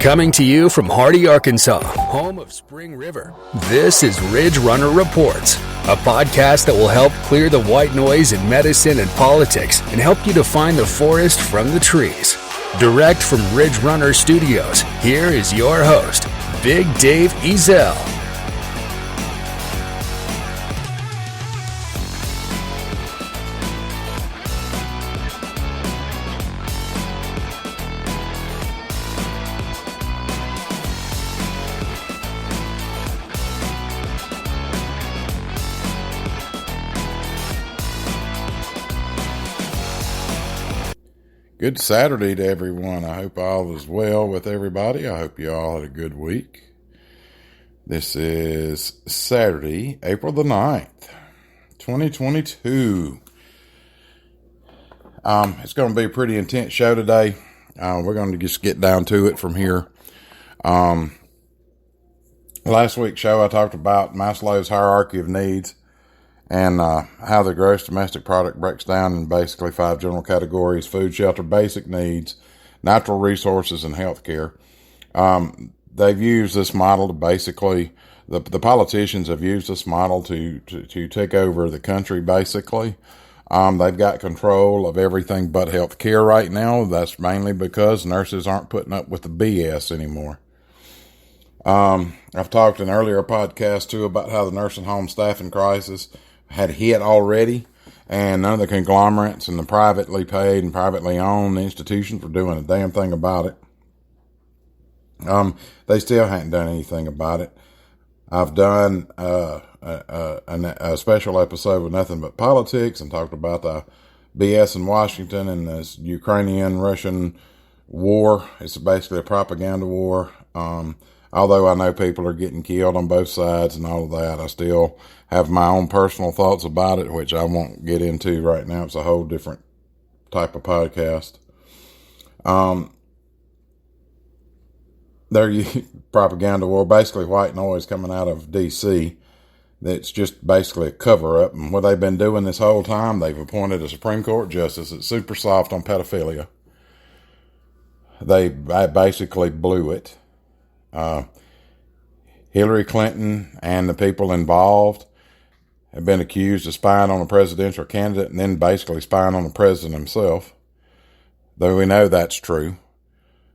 Coming to you from Hardy, Arkansas, home of Spring River, this is Ridge Runner Reports, a podcast that will help clear the white noise in medicine and politics and help you define the forest from the trees. Direct from Ridge Runner Studios, here is your host, Big Dave Ezel. Good Saturday to everyone. I hope all is well with everybody. I hope you all had a good week. This is Saturday, April the 9th, 2022. It's going to be a pretty intense show today. We're going to just get down to it from here. Last week's show I talked about Maslow's hierarchy of needs and how the gross domestic product breaks down in basically 5 general categories: food, shelter, basic needs, natural resources, and healthcare. They've used this model to basically, the politicians have used this model to take over the country, basically. They've got control of everything but healthcare right now. That's mainly because nurses aren't putting up with the BS anymore. I've talked in earlier podcasts, too, about how the nursing home staffing crisis had hit already, and none of the conglomerates and the privately paid and privately owned institutions were doing a damn thing about it. They still hadn't done anything about it. I've done a special episode with nothing but politics and talked about the BS in Washington and this Ukrainian-Russian war. It's basically a propaganda war. Although I know people are getting killed on both sides and all of that, I still have my own personal thoughts about it, which I won't get into right now. It's a whole different type of podcast. Propaganda war, basically white noise coming out of D.C. that's just basically a cover-up. And what they've been doing this whole time, they've appointed a Supreme Court justice that's super soft on pedophilia. They basically blew it. Hillary Clinton and the people involved have been accused of spying on a presidential candidate and then basically spying on the president himself. Though we know that's true.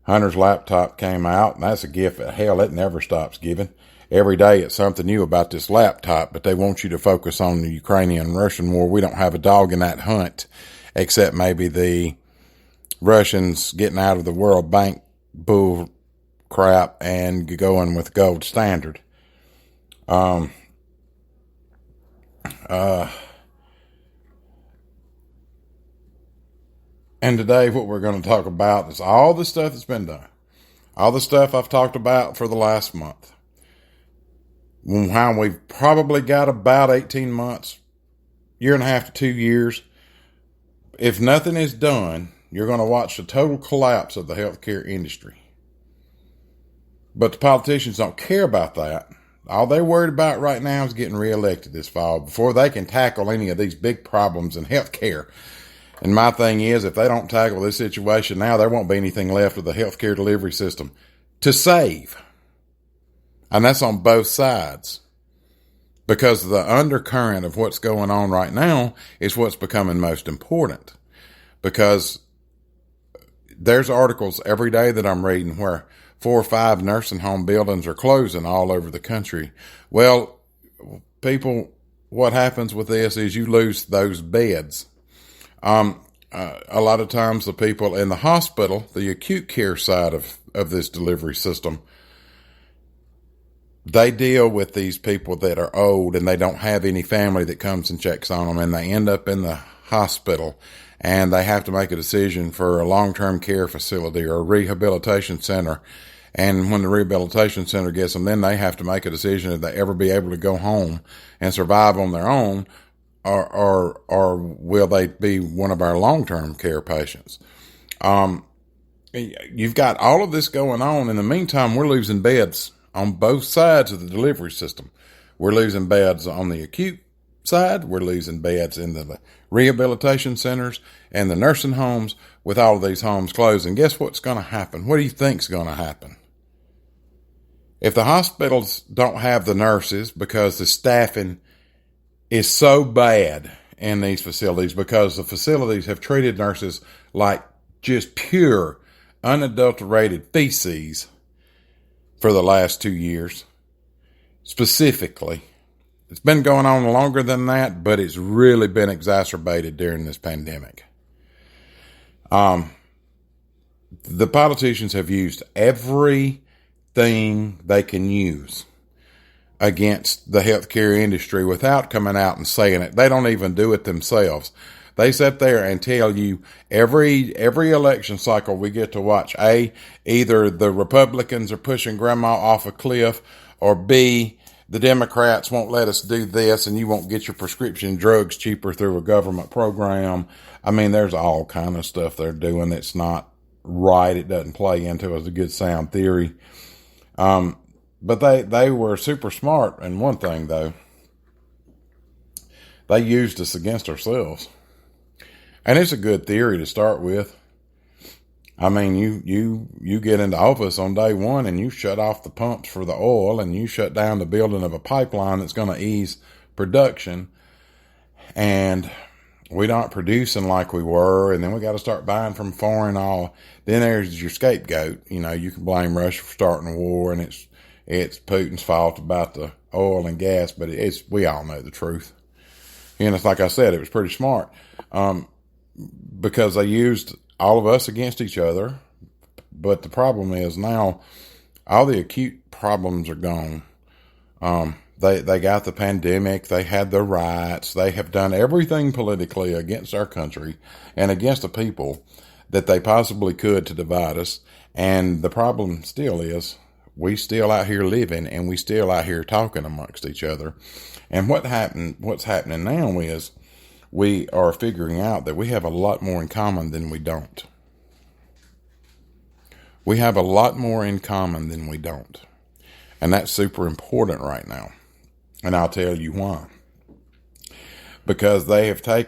Hunter's laptop came out, and that's a gift. Hell, it never stops giving. Every day it's something new about this laptop, but they want you to focus on the Ukrainian-Russian war. We don't have a dog in that hunt, except maybe the Russians getting out of the World Bank bull crap and going with gold standard. And today what we're going to talk about is all the stuff that's been done. All the stuff I've talked about for the last month. How we've probably got about 18 months, year and a half to 2 years. If nothing is done, you're going to watch the total collapse of the healthcare industry. But the politicians don't care about that. All they're worried about right now is getting reelected this fall before they can tackle any of these big problems in healthcare. And my thing is, if they don't tackle this situation now, there won't be anything left of the healthcare delivery system to save. And that's on both sides. Because the undercurrent of what's going on right now is what's becoming most important. Because there's articles every day that I'm reading where 4 or 5 nursing home buildings are closing all over the country. Well, people, what happens with this is you lose those beds. A lot of times the people in the hospital, the acute care side of this delivery system, they deal with these people that are old and they don't have any family that comes and checks on them, and they end up in the hospital and they have to make a decision for a long-term care facility or a rehabilitation center. And when the rehabilitation center gets them, then they have to make a decision if they ever be able to go home and survive on their own, or will they be one of our long-term care patients? You've got all of this going on. In the meantime, we're losing beds on both sides of the delivery system. We're losing beds on the acute side. We're losing beds in the rehabilitation centers and the nursing homes with all of these homes closing. Guess what's going to happen? What do you think's going to happen? If the hospitals don't have the nurses because the staffing is so bad in these facilities, because the facilities have treated nurses like just pure, unadulterated feces for the last 2 years, specifically. It's been going on longer than that, but it's really been exacerbated during this pandemic. The politicians have used everything they can use against the healthcare industry without coming out and saying it. They don't even do it themselves. They sit there and tell you every election cycle we get to watch, A, either the Republicans are pushing grandma off a cliff, or B, the Democrats won't let us do this and you won't get your prescription drugs cheaper through a government program. I mean, there's all kind of stuff they're doing that's not right. It doesn't play into as a good sound theory. But they were super smart in one thing, though. They used us against ourselves. And it's a good theory to start with. I mean, you get into office on day one and you shut off the pumps for the oil and you shut down the building of a pipeline that's going to ease production. And we aren't producing like we were. And then we got to start buying from foreign all. Then there's your scapegoat. You know, you can blame Russia for starting a war, and it's Putin's fault about the oil and gas, but we all know the truth. And it's like I said, it was pretty smart. Because they used all of us against each other. But the problem is now all the acute problems are gone. They got the pandemic. They had the riots. They have done everything politically against our country and against the people that they possibly could to divide us. And the problem still is we still out here living, and we still out here talking amongst each other. And what's happening now is we are figuring out that we have a lot more in common than we don't. We have a lot more in common than we don't. And that's super important right now. And I'll tell you why. Because they've tried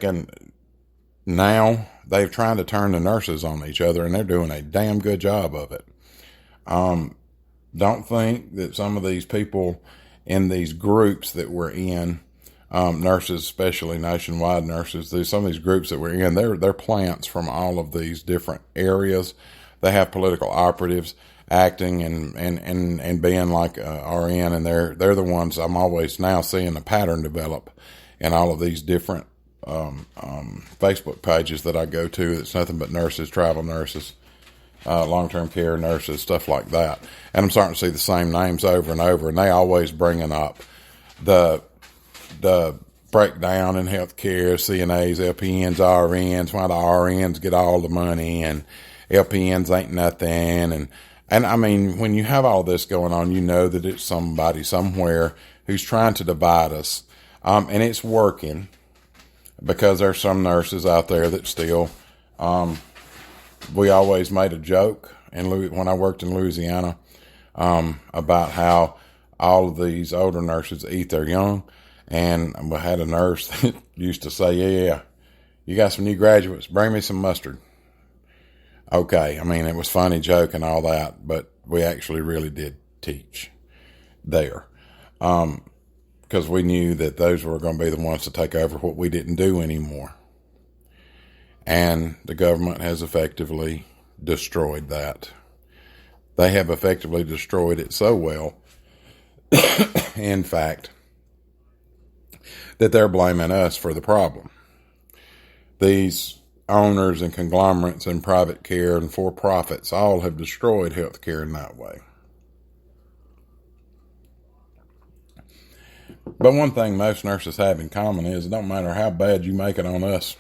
to turn the nurses on each other, and they're doing a damn good job of it. Don't think that some of these people in these groups that we're in, nurses, especially nationwide nurses, some of these groups that we're in, they're plants from all of these different areas. They have political operatives acting and being like RN, and they're the ones I'm always now seeing a pattern develop in all of these different Facebook pages that I go to. It's nothing but nurses, travel nurses, long-term care nurses, stuff like that. And I'm starting to see the same names over and over, and they always bringing up the breakdown in healthcare, CNAs, LPNs, RNs, why the RNs get all the money and LPNs ain't nothing. And I mean, when you have all this going on, you know that it's somebody somewhere who's trying to divide us. And it's working, because there's some nurses out there that still, we always made a joke when I worked in Louisiana, about how all of these older nurses eat their young. And we had a nurse that used to say, yeah, you got some new graduates, bring me some mustard. Okay, I mean, it was funny joke and all that, but we actually really did teach there. Because we knew that those were going to be the ones to take over what we didn't do anymore. And the government has effectively destroyed that. They have effectively destroyed it so well, in fact, that they're blaming us for the problem. These owners and conglomerates and private care and for-profits all have destroyed healthcare in that way. But one thing most nurses have in common is it don't matter how bad you make it on us,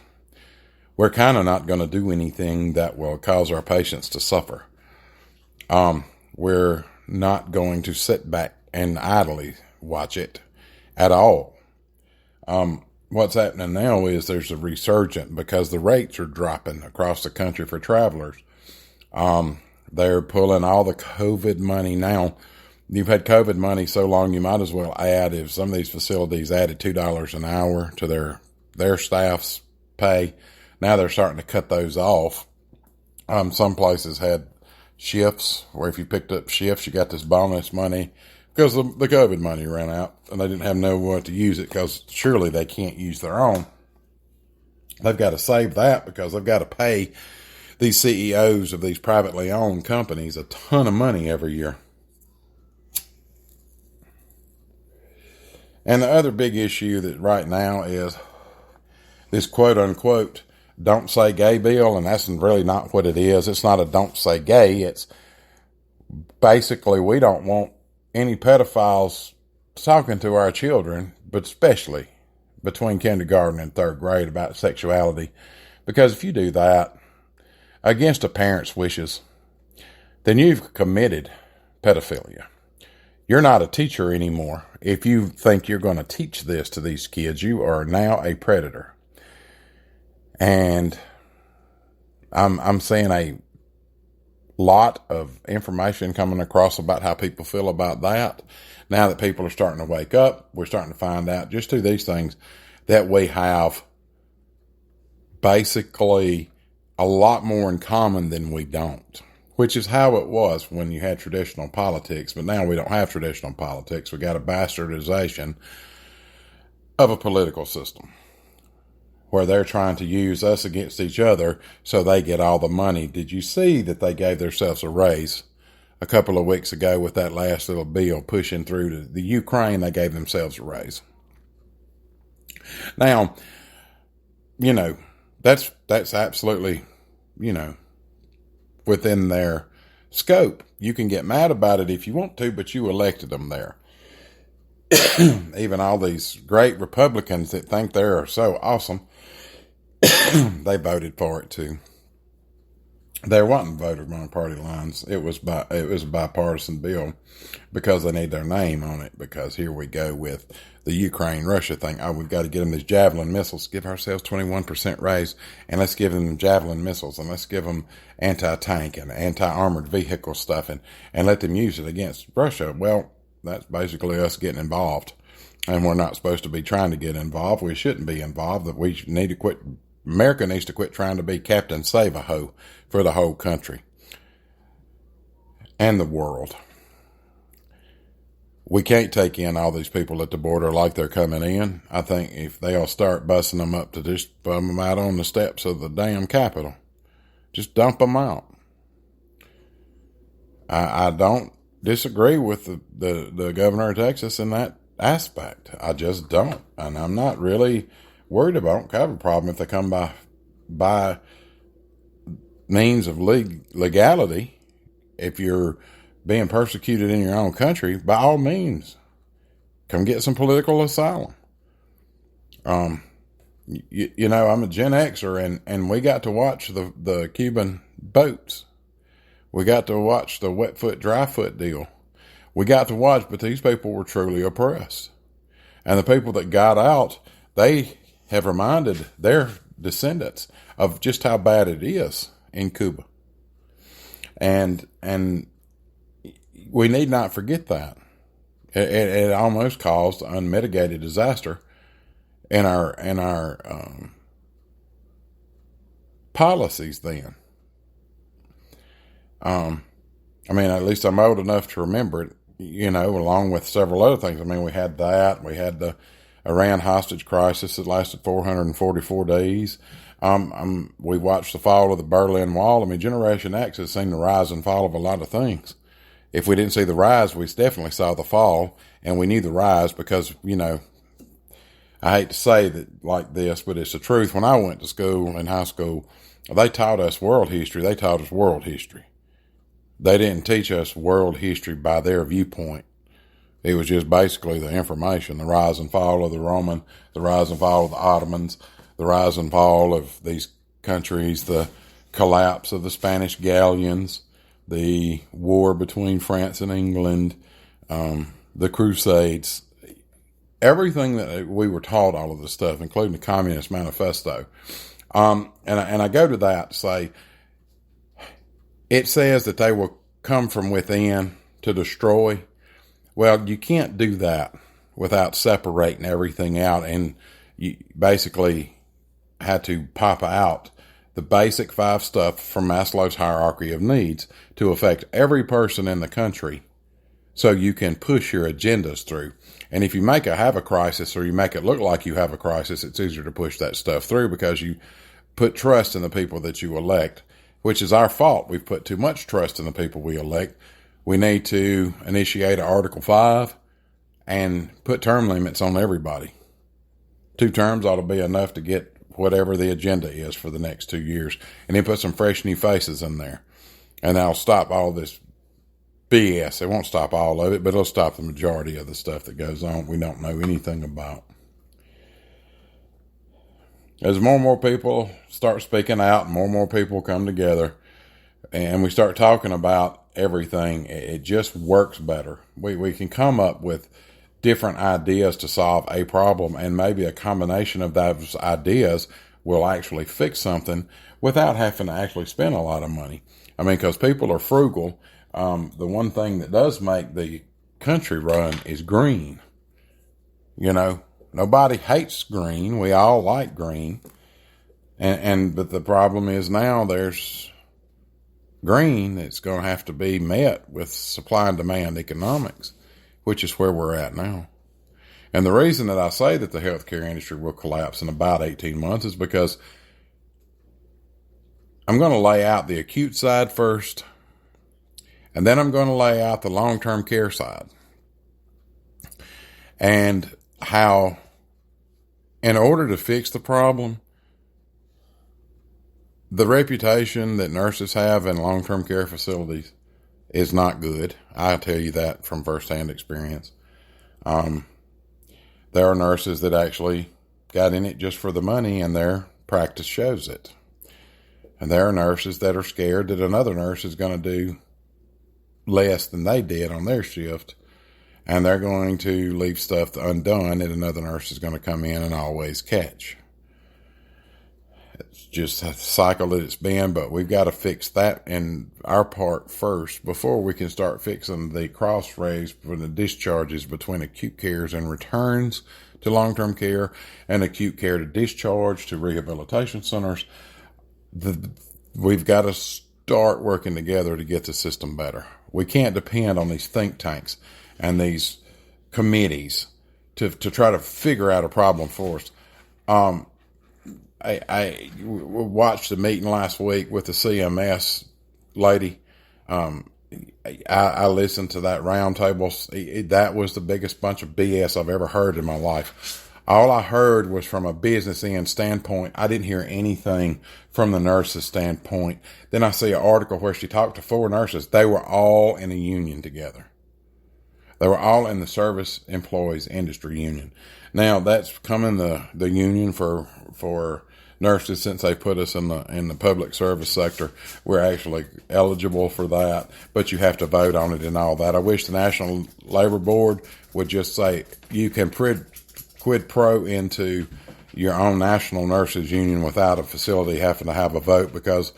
we're kind of not going to do anything that will cause our patients to suffer. We're not going to sit back and idly watch it at all. What's happening now is there's a resurgence because the rates are dropping across the country for travelers. They're pulling all the COVID money now. You've had COVID money so long, you might as well add, if some of these facilities added $2 an hour to their staff's pay, now they're starting to cut those off. Some places had shifts, where if you picked up shifts, you got this bonus money because the COVID money ran out and they didn't have nowhere to use it because surely they can't use their own. They've got to save that because they've got to pay these CEOs of these privately owned companies a ton of money every year. And the other big issue that right now is this quote unquote don't say gay bill, and that's really not what it is. It's not a don't say gay. It's basically we don't want any pedophiles talking to our children, but especially between kindergarten and third grade about sexuality. Because if you do that against a parent's wishes, then you've committed pedophilia. You're not a teacher anymore. If you think you're going to teach this to these kids, you are now a predator. And I'm seeing a lot of information coming across about how people feel about that. Now that people are starting to wake up, we're starting to find out just through these things that we have basically a lot more in common than we don't, which is how it was when you had traditional politics. But now we don't have traditional politics. We got a bastardization of a political system where they're trying to use us against each other so they get all the money. Did you see that they gave themselves a raise a couple of weeks ago with that last little bill pushing through to the Ukraine? They gave themselves a raise. Now, you know, that's absolutely, you know, within their scope. You can get mad about it if you want to, but you elected them there. Even all these great Republicans that think they're so awesome, they voted for it too. There wasn't voted on party lines. It was a bipartisan bill because they need their name on it. Because here we go with the Ukraine-Russia thing. Oh, we've got to get them these Javelin missiles. Give ourselves 21% raise, and let's give them Javelin missiles, and let's give them anti-tank and anti-armored vehicle stuff, and let them use it against Russia. Well, that's basically us getting involved, and we're not supposed to be trying to get involved. We shouldn't be involved. That we need to quit. America needs to quit trying to be Captain Save-A-Ho for the whole country and the world. We can't take in all these people at the border like they're coming in. I think if they'll start busting them up to just put them out on the steps of the damn Capitol, just dump them out. I don't disagree with the governor of Texas in that aspect. I just don't. And I'm not really worried about. I don't have a problem if they come by means of legality. If you're being persecuted in your own country, by all means, come get some political asylum. You know, I'm a Gen Xer, and we got to watch the Cuban boats. We got to watch the wet foot, dry foot deal. We got to watch, but these people were truly oppressed. And the people that got out, they have reminded their descendants of just how bad it is in Cuba. And we need not forget that. It almost caused unmitigated disaster in our policies then. I mean, at least I'm old enough to remember it, you know, along with several other things. I mean, we had that. We had the Iran hostage crisis that lasted 444 days. We watched the fall of the Berlin Wall. I mean, Generation X has seen the rise and fall of a lot of things. If we didn't see the rise, we definitely saw the fall, and we knew the rise because, you know, I hate to say that like this, but it's the truth. When I went to school, in high school, they taught us world history. They taught us world history. They didn't teach us world history by their viewpoint. It was just basically the information, the rise and fall of the Roman, the rise and fall of the Ottomans, the rise and fall of these countries, the collapse of the Spanish galleons, the war between France and England, the Crusades, everything that we were taught, all of this stuff, including the Communist Manifesto. And I go to that to say, it says that they will come from within to destroy. Well, you can't do that without separating everything out, and you basically had to pop out the basic 5 stuff from Maslow's hierarchy of needs to affect every person in the country so you can push your agendas through. And if you have a crisis, or you make it look like you have a crisis, it's easier to push that stuff through because you put trust in the people that you elect, which is our fault. We've put too much trust in the people we elect. We need to initiate Article 5 and put term limits on everybody. 2 terms ought to be enough to get whatever the agenda is for the next 2 years. And then put some fresh new faces in there. And that'll stop all this BS. It won't stop all of it, but it'll stop the majority of the stuff that goes on we don't know anything about. As more and more people start speaking out, and more people come together, and we start talking about everything, it just works better. We can come up with different ideas to solve a problem, and maybe a combination of those ideas will actually fix something without having to actually spend a lot of money. I mean, because people are frugal. The one thing that does make the country run is green. You know, nobody hates green. We all like green. But the problem is now there's green that's going to have to be met with supply and demand economics, which is where we're at now. And the reason that I say that the healthcare industry will collapse in about 18 months is because I'm going to lay out the acute side first, and then I'm going to lay out the long-term care side. And how, in order to fix the problem, the reputation that nurses have in long-term care facilities is not good. I tell you that from firsthand experience. There are nurses that actually got in it just for the money, and their practice shows it. And there are nurses that are scared that another nurse is going to do less than they did on their shift, and they're going to leave stuff undone that another nurse is going to come in and always catch. It's just a cycle that it's been, but we've got to fix that in our part first before we can start fixing the crossroads for the discharges between acute cares and returns to long-term care, and acute care to discharge to rehabilitation centers. We've got to start working together to get the system better. We can't depend on these think tanks and these committees to try to figure out a problem for us. I watched the meeting last week with the CMS lady. I listened to that roundtable. That was the biggest bunch of BS I've ever heard in my life. All I heard was from a business end standpoint. I didn't hear anything from the nurses' standpoint. Then I see an article where she talked to 4 nurses. They were all in a union together. They were all in the Service Employees Industry Union. Now that's coming the union for nurses, since they put us in the public service sector. We're actually eligible for that, but you have to vote on it and all that. I wish the National Labor Board would just say you can quid pro into your own national nurses union without a facility having to have a vote, because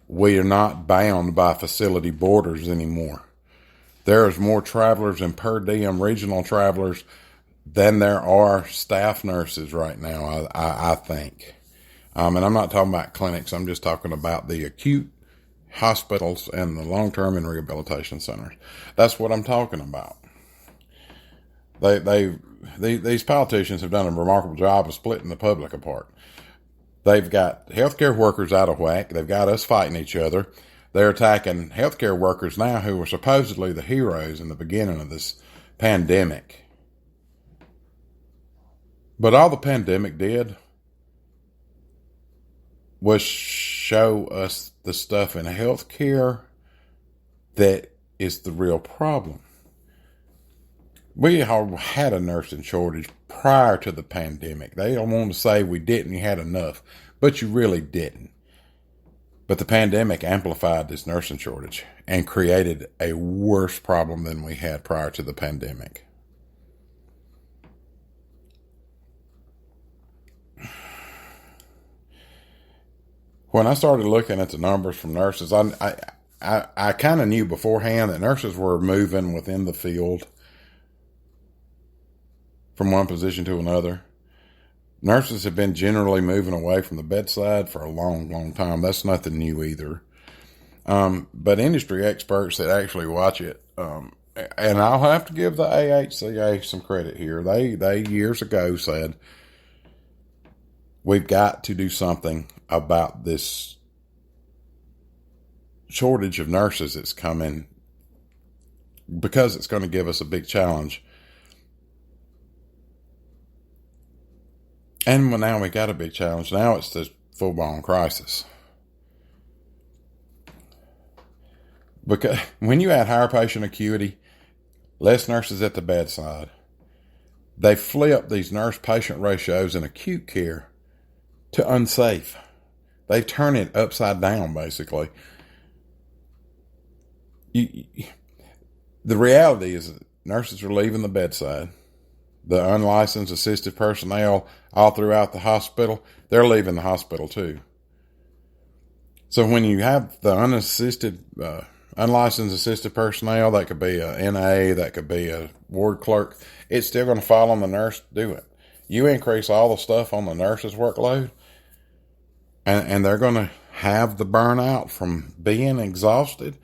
we are not bound by facility borders anymore. There is more travelers and per diem regional travelers than there are staff nurses right now, I think. And I'm not talking about clinics. I'm just talking about the acute hospitals and the long-term and rehabilitation centers. That's what I'm talking about. These politicians have done a remarkable job of splitting the public apart. They've got healthcare workers out of whack. They've got us fighting each other. They're attacking healthcare workers now who were supposedly the heroes in the beginning of this pandemic. But all the pandemic did was show us the stuff in healthcare that is the real problem. We had a nursing shortage prior to the pandemic. They don't want to say we didn't, you had enough, but you really didn't. But the pandemic amplified this nursing shortage and created a worse problem than we had prior to the pandemic. When I started looking at the numbers from nurses, I kind of knew beforehand that nurses were moving within the field from one position to another. Nurses have been generally moving away from the bedside for a long, long time. That's nothing new either. But industry experts that actually watch it, and I'll have to give the AHCA some credit here. They years ago said, we've got to do something about this shortage of nurses that's coming, because it's going to give us a big challenge. And now we got a big challenge. Now it's this full-blown crisis. Because when you add higher patient acuity, less nurses at the bedside, they flip these nurse-patient ratios in acute care to unsafe. They turn it upside down, basically. The reality is that nurses are leaving the bedside. The unlicensed assistive personnel all throughout the hospital, they're leaving the hospital too. So when you have the unlicensed assistive personnel, that could be a NA, that could be a ward clerk, it's still going to fall on the nurse to do it. You increase all the stuff on the nurse's workload, and they're going to have the burnout from being exhausted,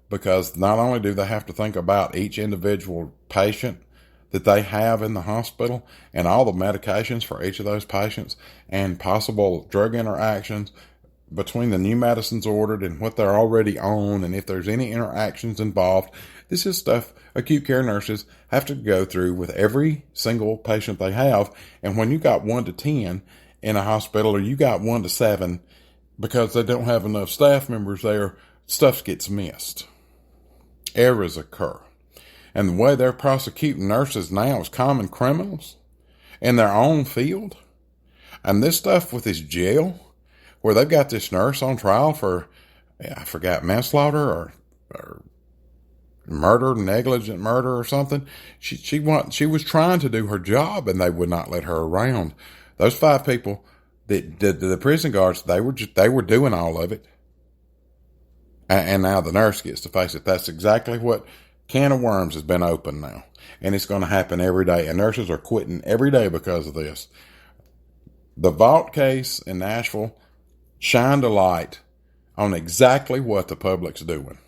because not only do they have to think about each individual patient that they have in the hospital and all the medications for each of those patients and possible drug interactions between the new medicines ordered and what they're already on, and if there's any interactions involved. This is stuff acute care nurses have to go through with every single patient they have. And when you got 1 to 10 in a hospital, or you got 1 to 7, because they don't have enough staff members there, stuff gets missed. Errors occur. And the way they're prosecuting nurses now is common criminals in their own field. And this stuff with this jail, where they've got this nurse on trial for, I forgot, manslaughter or murder, negligent murder or something. She was trying to do her job, and they would not let her around. Those 5 people, the prison guards, they were doing all of it. And now the nurse gets to face it. That's exactly what can of worms has been opened now. And it's going to happen every day. And nurses are quitting every day because of this. The Vaught case in Nashville shined a light on exactly what the public's doing.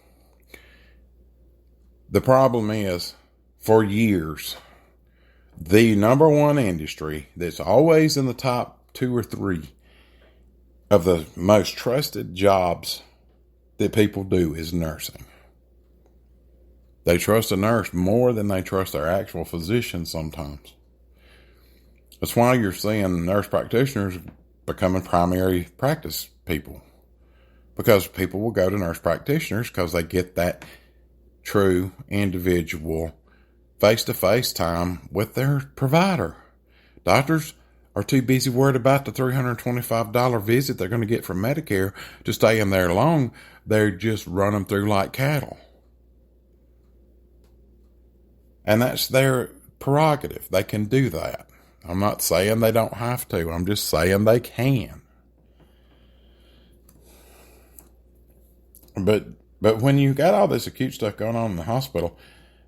The problem is, for years, the number one industry that's always in the top 2 or 3 of the most trusted jobs that people do is nursing. They trust a nurse more than they trust their actual physician sometimes. That's why you're seeing nurse practitioners becoming primary practice people. Because people will go to nurse practitioners because they get that true individual face-to-face time with their provider. Doctors are too busy worried about the $325 visit they're going to get from Medicare to stay in there long. They just run them through like cattle. And that's their prerogative. They can do that. I'm not saying they don't have to. I'm just saying they can. But when you got all this acute stuff going on in the hospital,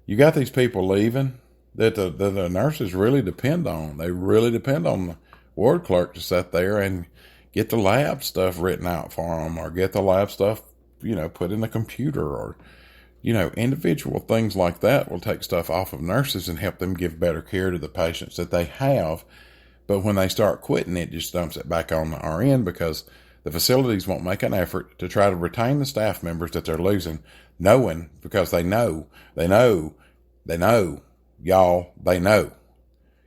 you got these people leaving that the nurses really depend on. They really depend on the ward clerk to sit there and get the lab stuff written out for them, or get the lab stuff, put in the computer, or, individual things like that will take stuff off of nurses and help them give better care to the patients that they have. But when they start quitting, it just dumps it back on the RN, because the facilities won't make an effort to try to retain the staff members that they're losing, knowing, because they know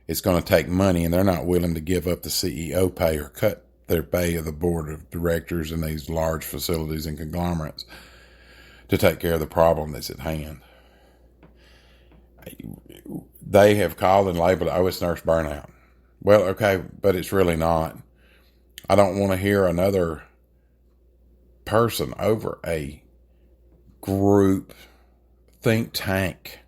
it's going to take money, and they're not willing to give up the CEO pay or cut their pay of the board of directors in these large facilities and conglomerates to take care of the problem that's at hand. They have called and labeled it, it's nurse burnout. Well, okay, but it's really not. I don't want to hear another person over a group, think tank,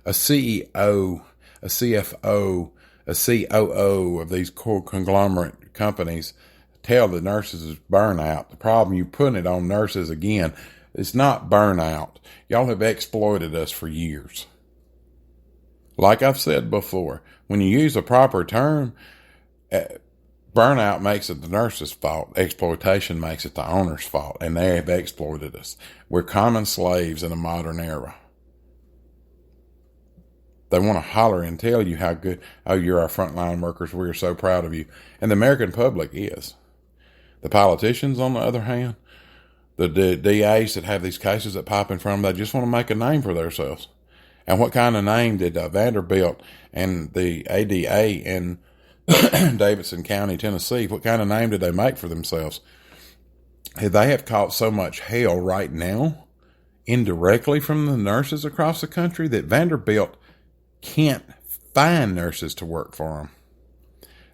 a CEO, a CFO, a COO of these conglomerate companies tell the nurses it's burnout. The problem, you putting it on nurses again. It's not burnout. Y'all have exploited us for years. Like I've said before, when you use a proper term, Burnout makes it the nurse's fault. Exploitation makes it the owner's fault. And they have exploited us. We're common slaves in a modern era. They want to holler and tell you how good, oh, you're our frontline workers. We are so proud of you. And the American public is. The politicians, on the other hand, the DAs that have these cases that pop in front of them, they just want to make a name for themselves. And what kind of name did Vanderbilt and the ADA in Davidson County, Tennessee, what kind of name did they make for themselves? They have caught so much hell right now, indirectly from the nurses across the country, that Vanderbilt can't find nurses to work for them.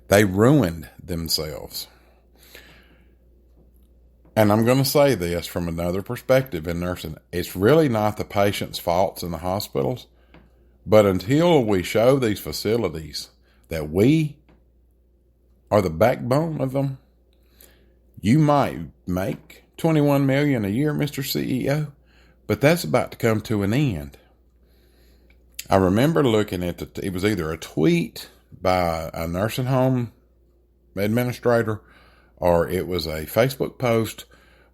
They ruined themselves. And I'm going to say this from another perspective in nursing. It's really not the patient's faults in the hospitals, but until we show these facilities that we are the backbone of them, you might make $21 million a year, Mr. CEO, but that's about to come to an end. I remember looking at it was either a tweet by a nursing home administrator, or it was a Facebook post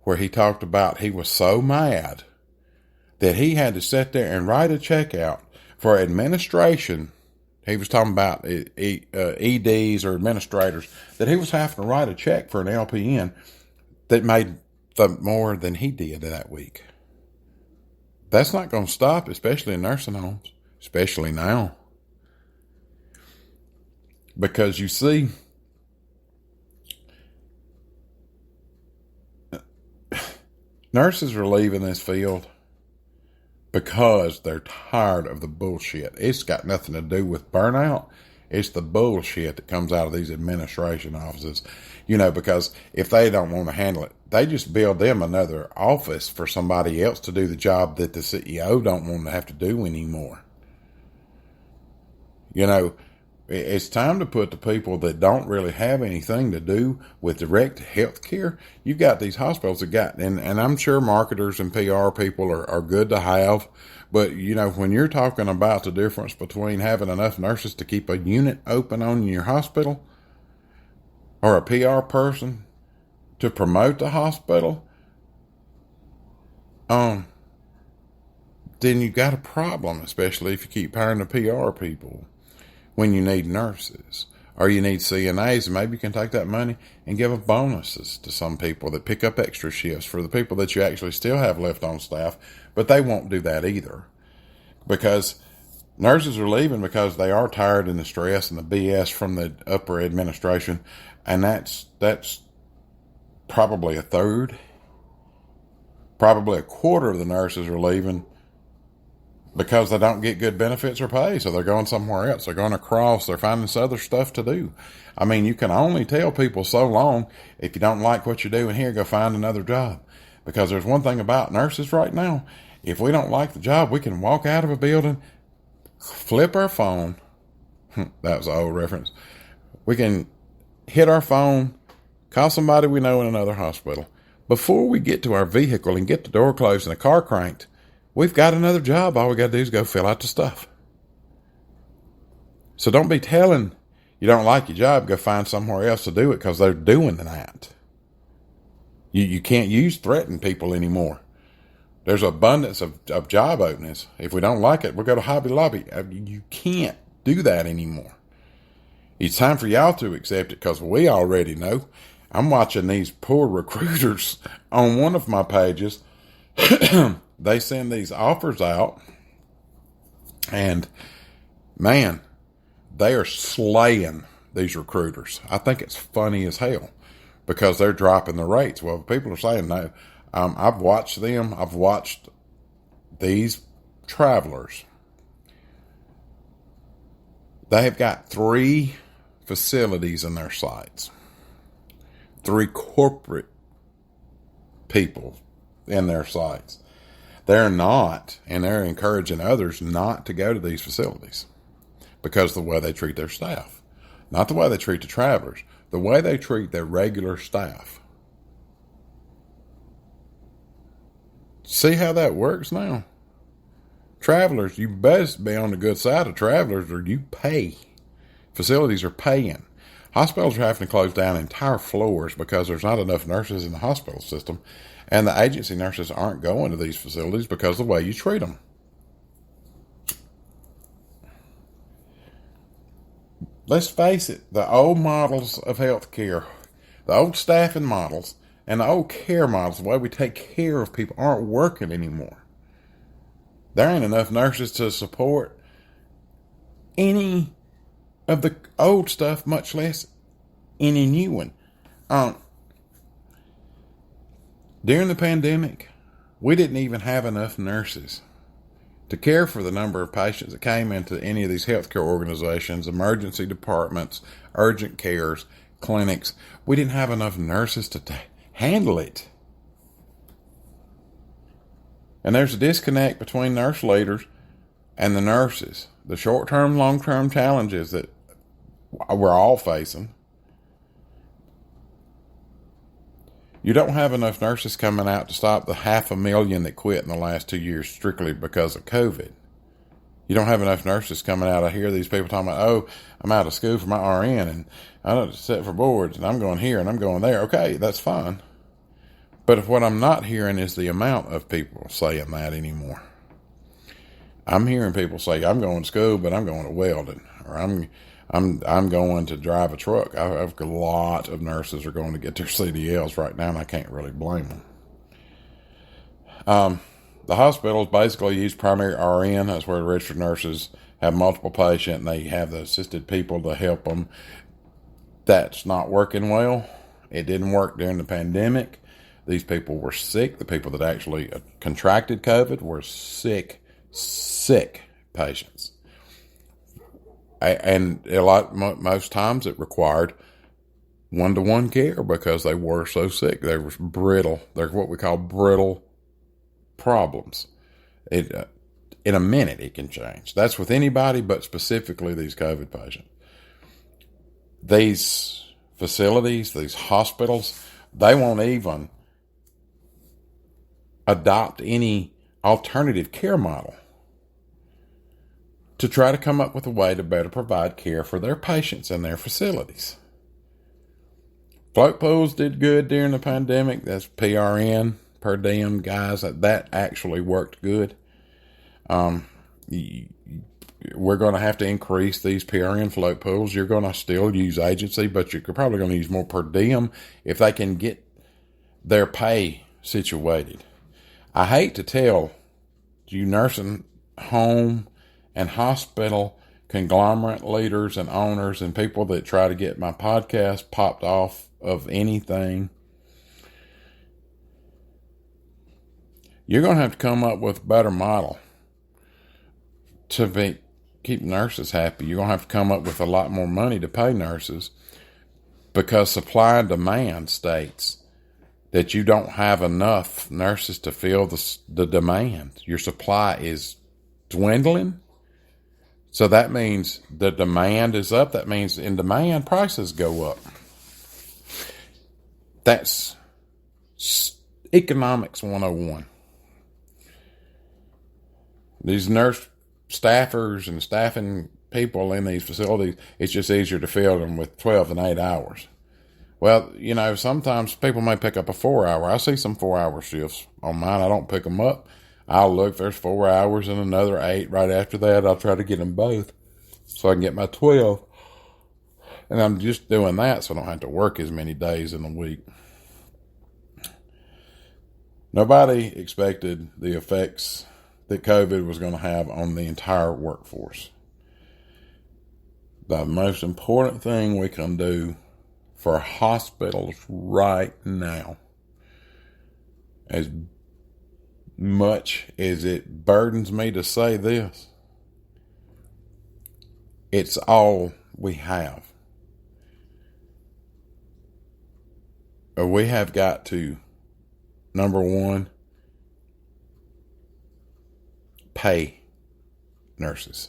where he talked about he was so mad that he had to sit there and write a check out for administration. He was talking about EDs or administrators, that he was having to write a check for an LPN that made more than he did that week. That's not going to stop, especially in nursing homes, especially now. Because you see, nurses are leaving this field because they're tired of the bullshit. It's got nothing to do with burnout. It's the bullshit that comes out of these administration offices. Because if they don't want to handle it, they just build them another office for somebody else to do the job that the CEO don't want to have to do anymore. It's time to put the people that don't really have anything to do with direct health care. You've got these hospitals that got, and I'm sure marketers and PR people are good to have, but when you're talking about the difference between having enough nurses to keep a unit open on your hospital, or a PR person to promote the hospital, then you got a problem, especially if you keep hiring the PR people when you need nurses, or you need CNAs, and maybe you can take that money and give bonuses to some people that pick up extra shifts for the people that you actually still have left on staff, but they won't do that either. Because nurses are leaving because they are tired in the stress and the BS from the upper administration, and that's probably a third. Probably a quarter of the nurses are leaving because they don't get good benefits or pay, so they're going somewhere else. They're going across. They're finding some other stuff to do. I mean, you can only tell people so long. If you don't like what you're doing here, go find another job. Because there's one thing about nurses right now. If we don't like the job, we can walk out of a building, flip our phone. That was an old reference. We can hit our phone, call somebody we know in another hospital. Before we get to our vehicle and get the door closed and the car cranked, we've got another job. All we got to do is go fill out the stuff. So don't be telling you don't like your job, go find somewhere else to do it, because they're doing that. You can't use threaten people anymore. There's abundance of job openings. If we don't like it, we'll go to Hobby Lobby. You can't do that anymore. It's time for y'all to accept it, because we already know. I'm watching these poor recruiters on one of my pages. They send these offers out, and man, they are slaying these recruiters. I think it's funny as hell because they're dropping the rates. Well, people are saying no. I've watched them. I've watched these travelers. They have got 3 facilities in their sites, 3 corporate people in their sites. They're not, and they're encouraging others not to go to these facilities because of the way they treat their staff. Not the way they treat the travelers, the way they treat their regular staff. See how that works now? Travelers, you best be on the good side of travelers, or you pay. Facilities are paying. Hospitals are having to close down entire floors because there's not enough nurses in the hospital system, and the agency nurses aren't going to these facilities because of the way you treat them. Let's face it, the old models of healthcare, the old staffing models, and the old care models, the way we take care of people, aren't working anymore. There ain't enough nurses to support any of the old stuff, much less any new one. During the pandemic, we didn't even have enough nurses to care for the number of patients that came into any of these healthcare organizations, emergency departments, urgent cares, clinics. We didn't have enough nurses to handle it. And there's a disconnect between nurse leaders and the nurses. The short-term, long-term challenges that we're all facing. You don't have enough nurses coming out to stop the 500,000 that quit in the last 2 years strictly because of COVID. You don't have enough nurses coming out. I hear these people talking about, oh, I'm out of school for my RN and I don't sit for boards and I'm going here and I'm going there. Okay, that's fine. But what I'm not hearing is the amount of people saying that anymore. I'm hearing people say, I'm going to school, but I'm going to welding, or I'm going to drive a truck. I have a lot of nurses are going to get their CDLs right now, and I can't really blame them. The hospitals basically use primary RN. That's where the registered nurses have multiple patients, and they have the assisted people to help them. That's not working well. It didn't work during the pandemic. These people were sick. The people that actually contracted COVID were sick patients. And most times it required one-to-one care because they were so sick. They were brittle. They're what we call brittle problems. In a minute it can change. That's with anybody, but specifically these COVID patients. These facilities, these hospitals, they won't even adopt any alternative care model to try to come up with a way to better provide care for their patients and their facilities. Float pools did good during the pandemic. That's PRN, per diem guys. That actually worked good. We're going to have to increase these PRN float pools. You're going to still use agency, but you're probably going to use more per diem if they can get their pay situated. I hate to tell you nursing home and hospital conglomerate leaders and owners and people that try to get my podcast popped off of anything, you're going to have to come up with a better model to keep nurses happy. You're going to have to come up with a lot more money to pay nurses because supply and demand states that you don't have enough nurses to fill the demand. Your supply is dwindling. So that means the demand is up. That means in demand, prices go up. That's economics 101. These nurse staffers and staffing people in these facilities, it's just easier to fill them with 12 and 8 hours. Well, sometimes people may pick up a 4-hour. I see some 4-hour shifts on mine. I don't pick them up. I'll look, there's 4 hours and another 8 right after that. I'll try to get them both so I can get my 12. And I'm just doing that so I don't have to work as many days in a week. Nobody expected the effects that COVID was going to have on the entire workforce. The most important thing we can do for hospitals right now, as much as it burdens me to say this, it's all we have. We have got to, number one, pay nurses.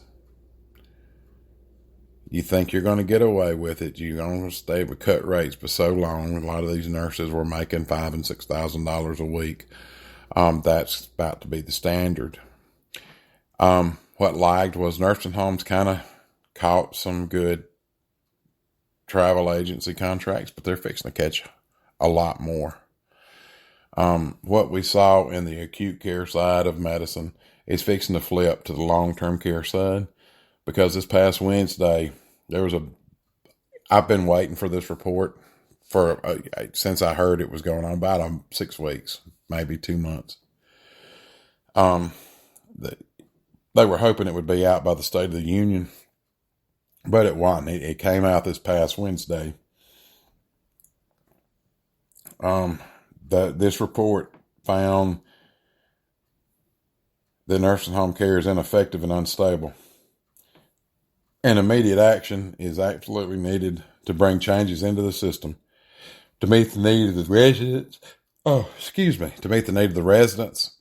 You think you're going to get away with it. You're going to stay with cut rates for so long. A lot of these nurses were making $5,000 and $6,000 a week. That's about to be the standard. What lagged was nursing homes kind of caught some good travel agency contracts, but they're fixing to catch a lot more. What we saw in the acute care side of medicine is fixing to flip to the long-term care side, because this past Wednesday, I've been waiting for this report since I heard it was going on, about 6 weeks, maybe 2 months. They were hoping it would be out by the State of the Union, but it wasn't. It came out this past Wednesday. This report found that nursing home care is ineffective and unstable, and immediate action is absolutely needed to bring changes into the system to meet the need of the residents. To meet the need of the residents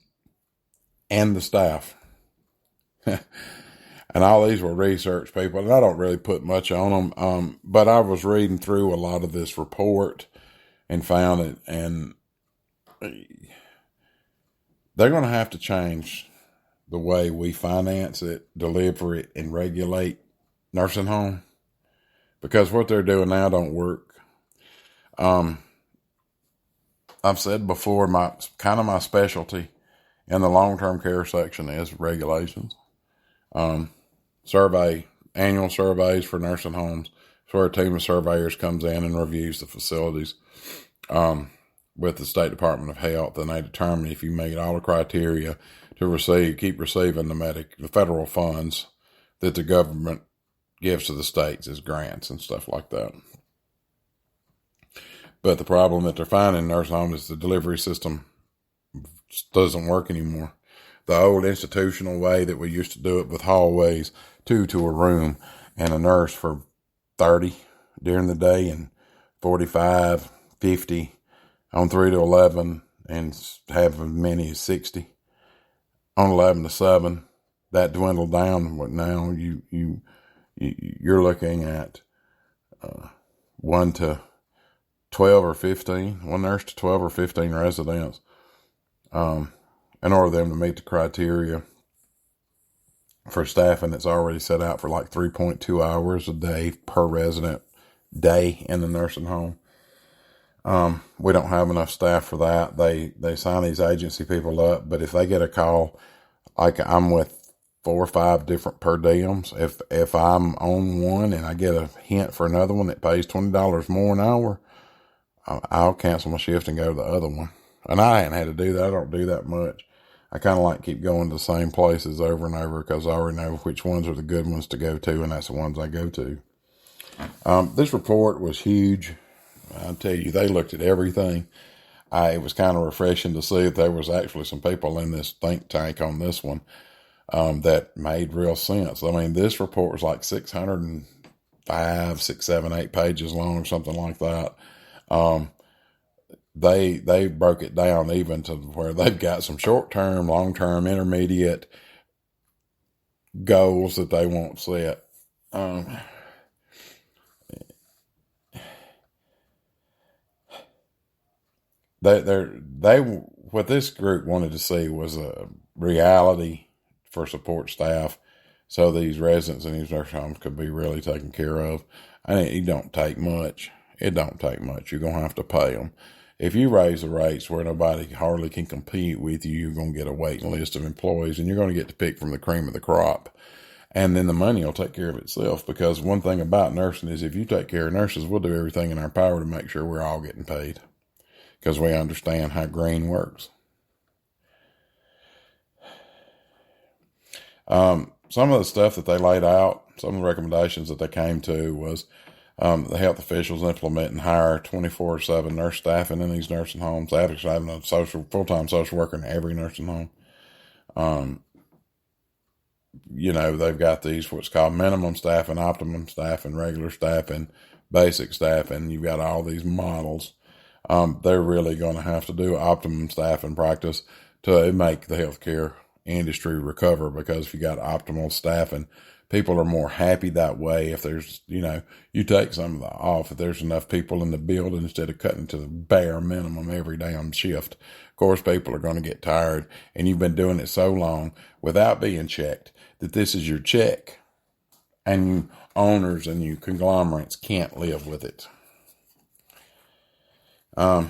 and the staff. And all these were research people, and I don't really put much on them. But I was reading through a lot of this report and found it, and they're going to have to change the way we finance it, deliver it, and regulate nursing home, because what they're doing now don't work. I've said before, my specialty in the long-term care section is regulations. Annual surveys for nursing homes. So a team of surveyors comes in and reviews the facilities with the State Department of Health, and they determine if you meet all the criteria to keep receiving the federal funds that the government gives to the states as grants and stuff like that. But the problem that they're finding in nursing homes is the delivery system doesn't work anymore. The old institutional way that we used to do it, with hallways, 2 to a room, and a nurse for 30 during the day and 45, 50 on 3 to 11, and have as many as 60 on 11 to 7. That dwindled down. But now you're looking at 1 to 12 or 15, one nurse to 12 or 15 residents, in order for them to meet the criteria for staffing that's already set out for like 3.2 hours a day per resident day in the nursing home. We don't have enough staff for that. They sign these agency people up, but if they get a call, like I'm with 4 or 5 different per diems, if I'm on one and I get a hint for another one that pays $20 more an hour, I'll cancel my shift and go to the other one. And I hadn't had to do that. I don't do that much. I kind of like keep going to the same places over and over, because I already know which ones are the good ones to go to, and that's the ones I go to. This report was huge. I'll tell you, they looked at everything. It was kind of refreshing to see that there was actually some people in this think tank on this one that made real sense. I mean, this report was like 605, 6, 7, 8 pages long or something like that. They broke it down even to where they've got some short-term, long-term, intermediate goals that they want set. What this group wanted to see was a reality for support staff, so these residents in these nursing homes could be really taken care of. And it don't take much. It don't take much. You're going to have to pay them. If you raise the rates where nobody hardly can compete with you, you're going to get a waiting list of employees, and you're going to get to pick from the cream of the crop. And then the money will take care of itself, because one thing about nursing is if you take care of nurses, we'll do everything in our power to make sure we're all getting paid, because we understand how green works. Some of the stuff that they laid out, some of the recommendations that they came to was the health officials implement and hire 24/7 nurse staffing in these nursing homes, advocates having a full-time social worker in every nursing home. They've got these what's called minimum staffing, optimum staffing, regular staffing, basic staffing. You've got all these models. They're really going to have to do optimum staffing practice to make the healthcare industry recover, because if you got optimal staffing, people are more happy that way. If there's, you take some of the off, if there's enough people in the building, instead of cutting to the bare minimum every damn shift, of course, people are going to get tired, and you've been doing it so long without being checked that this is your check. and you owners and you conglomerates can't live with it. A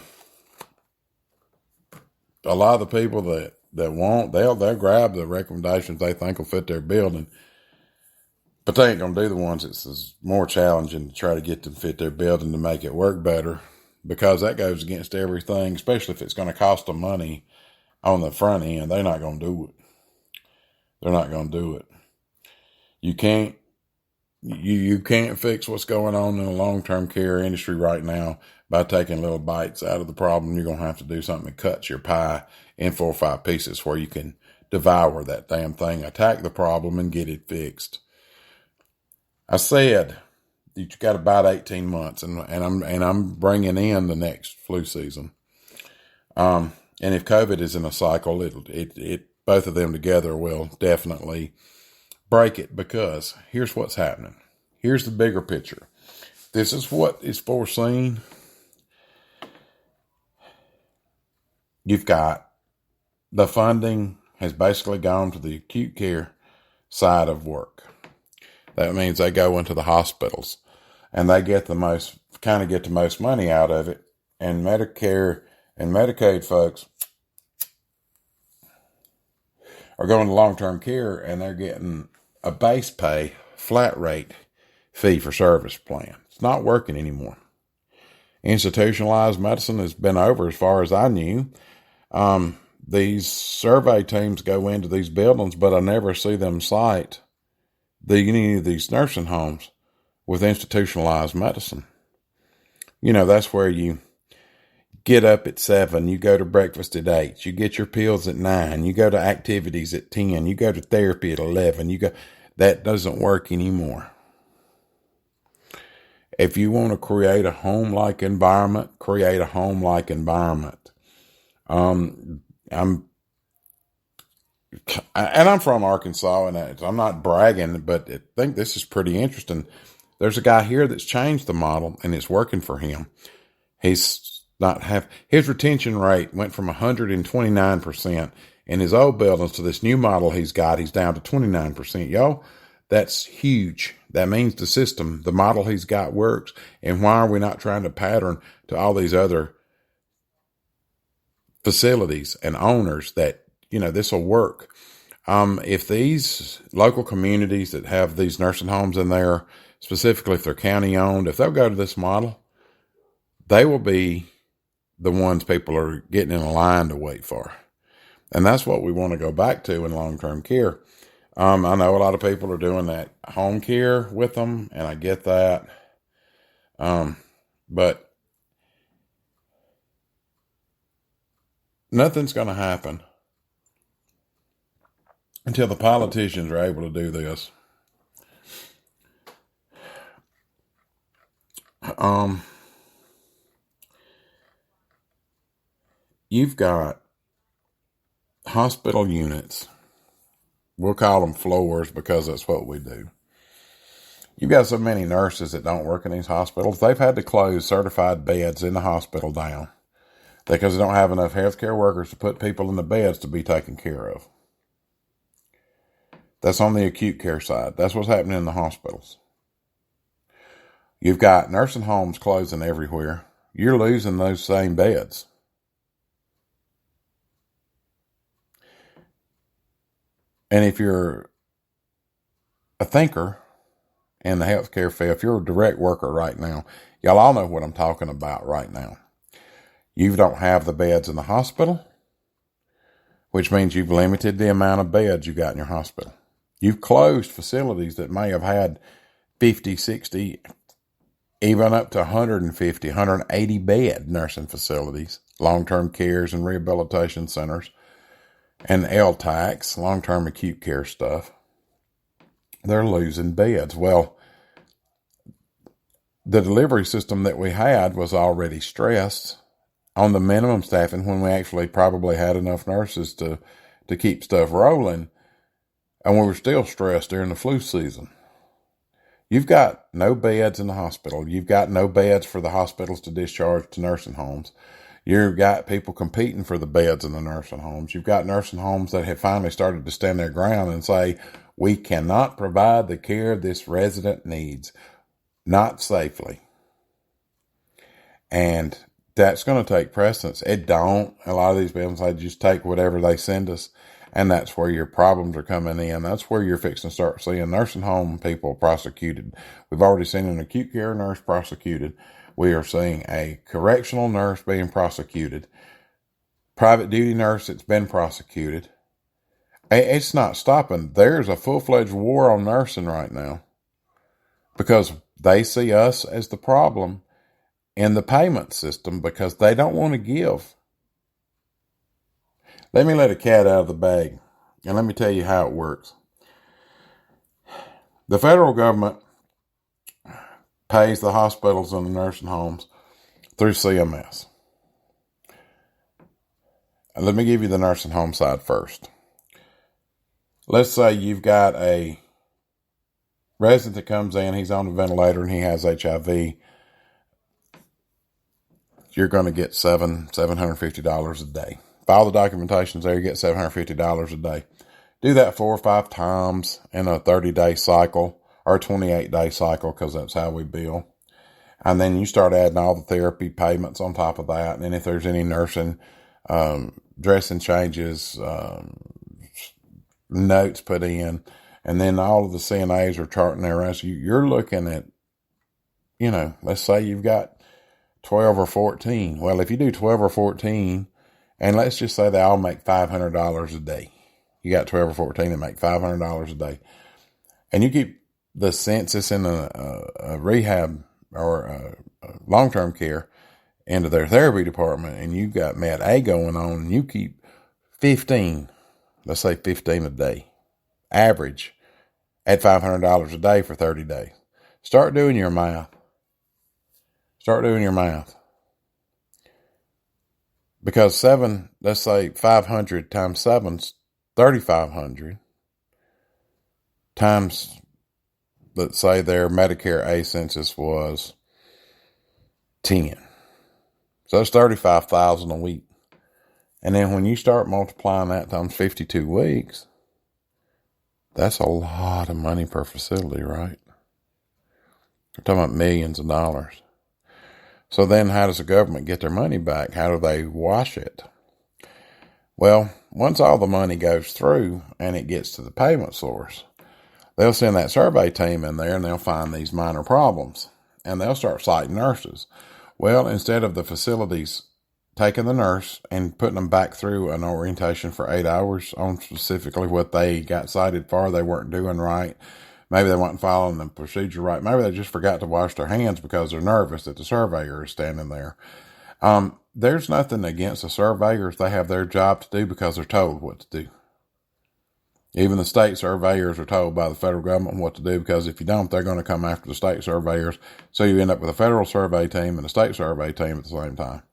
lot of the people that won't, they'll grab the recommendations they think will fit their building, but they ain't going to do the ones that's more challenging to try to get them to fit their building to make it work better, because that goes against everything, especially if it's going to cost them money on the front end. They're not going to do it. They're not going to do it. You can't fix what's going on in the long-term care industry right now by taking little bites out of the problem. You're going to have to do something that cuts your pie in 4 or 5 pieces where you can devour that damn thing, attack the problem, and get it fixed. I said that you got about 18 months, and I'm bringing in the next flu season. And if COVID is in a cycle, it both of them together will definitely break it, because here's what's happening. Here's the bigger picture. This is what is foreseen. You've got the funding has basically gone to the acute care side of work. That means they go into the hospitals and they get the most money out of it. And Medicare and Medicaid folks are going to long-term care, and they're getting a base pay, flat rate fee for service plan. It's not working anymore. Institutionalized medicine has been over as far as I knew. These survey teams go into these buildings, but I never see them cite any of these nursing homes with institutionalized medicine. That's where you get up at 7, you go to breakfast at 8, you get your pills at 9, you go to activities at 10, you go to therapy at 11, that doesn't work anymore. If you want to create a home-like environment, create a home-like environment. I'm from Arkansas, and I'm not bragging, but I think this is pretty interesting. There's a guy here that's changed the model, and it's working for him. His retention rate went from 129% in his old buildings to this new model he's down to 29%. Y'all, that's huge. That means the model he's got works. And why are we not trying to pattern to all these other facilities and owners that, this will work? If these local communities that have these nursing homes in there, specifically if they're county owned, if they'll go to this model, they will be the ones people are getting in a line to wait for. And that's what we want to go back to in long-term care. I know a lot of people are doing that home care with them, and I get that. But nothing's going to happen until the politicians are able to do this. You've got hospital units. We'll call them floors because that's what we do. You've got so many nurses that don't work in these hospitals. They've had to close certified beds in the hospital down because they don't have enough healthcare workers to put people in the beds to be taken care of. That's on the acute care side. That's what's happening in the hospitals. You've got nursing homes closing everywhere. You're losing those same beds. And if you're a thinker in the healthcare field, if you're a direct worker right now, y'all all know what I'm talking about right now. You don't have the beds in the hospital, which means you've limited the amount of beds you got in your hospital. You've closed facilities that may have had 50, 60, even up to 150, 180 bed nursing facilities, long-term cares and rehabilitation centers, and LTACs, long-term acute care stuff. They're losing beds. Well, the delivery system that we had was already stressed on the minimum staffing when we actually probably had enough nurses to keep stuff rolling, and we were still stressed during the flu season. You've got no beds in the hospital. You've got no beds for the hospitals to discharge to nursing homes. You've got people competing for the beds in the nursing homes. You've got nursing homes that have finally started to stand their ground and say, We cannot provide the care this resident needs, not safely. And that's going to take precedence. It don't. A lot of these buildings, they just take whatever they send us. And that's where your problems are coming in. That's where you're fixing to start seeing nursing home people prosecuted. We've already seen an acute care nurse prosecuted. We are seeing a correctional nurse being prosecuted. Private duty nurse that's been prosecuted. It's not stopping. There's a full-fledged war on nursing right now because they see us as the problem in the payment system because they don't want to give. Let me let a cat out of the bag, and let me tell you how it works. The federal government pays the hospitals and the nursing homes through CMS. And let me give you the nursing home side first. Let's say you've got a resident that comes in, he's on a ventilator and he has HIV. You're going to get $750 a day. If all the documentation's there, you get $750 a day. Do that 4 or 5 times in a 30-day cycle or a 28-day cycle because that's how we bill. And then you start adding all the therapy payments on top of that. And if there's any nursing, dressing changes, notes put in, and then all of the CNAs are charting their rest. You're looking at, let's say you've got 12 or 14. Well, if you do 12 or 14, and let's just say they all make $500 a day. You got 12 or 14 that make $500 a day. And you keep the census in a rehab or a long-term care into their therapy department, and you've got Med A going on, and you keep 15, let's say 15 a day, average, at $500 a day for 30 days. Start doing your math. Because let's say 500 times 7's 3,500 times, let's say their Medicare A census was 10. So that's 35,000 a week. And then when you start multiplying that times 52 weeks, that's a lot of money per facility, right? We're talking about millions of dollars. So then how does the government get their money back? How do they wash it? Well, once all the money goes through and it gets to the payment source, they'll send that survey team in there and they'll find these minor problems and they'll start citing nurses. Well, instead of the facilities taking the nurse and putting them back through an orientation for 8 hours on specifically what they got cited for, they weren't doing right. Maybe they weren't following the procedure right. Maybe they just forgot to wash their hands because they're nervous that the surveyor is standing there. There's nothing against the surveyors. They have their job to do because they're told what to do. Even the state surveyors are told by the federal government what to do because if you don't, they're going to come after the state surveyors. So you end up with a federal survey team and a state survey team at the same time.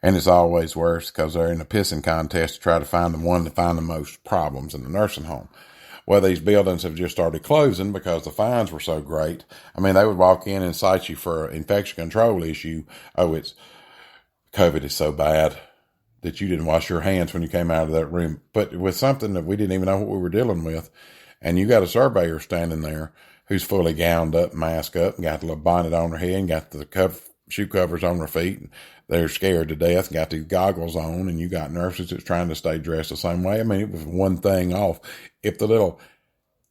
And it's always worse because they're in a pissing contest to try to find the one to find the most problems in the nursing home. Well, these buildings have just started closing because the fines were so great. I mean, they would walk in and cite you for an infection control issue. Oh, it's COVID is so bad that you didn't wash your hands when you came out of that room. But with something that we didn't even know what we were dealing with. And you got a surveyor standing there who's fully gowned up, masked up, got the little bonnet on her head and got the shoe covers on her feet. They're scared to death, got these goggles on, and you got nurses that's trying to stay dressed the same way. I mean, it was one thing off. If the little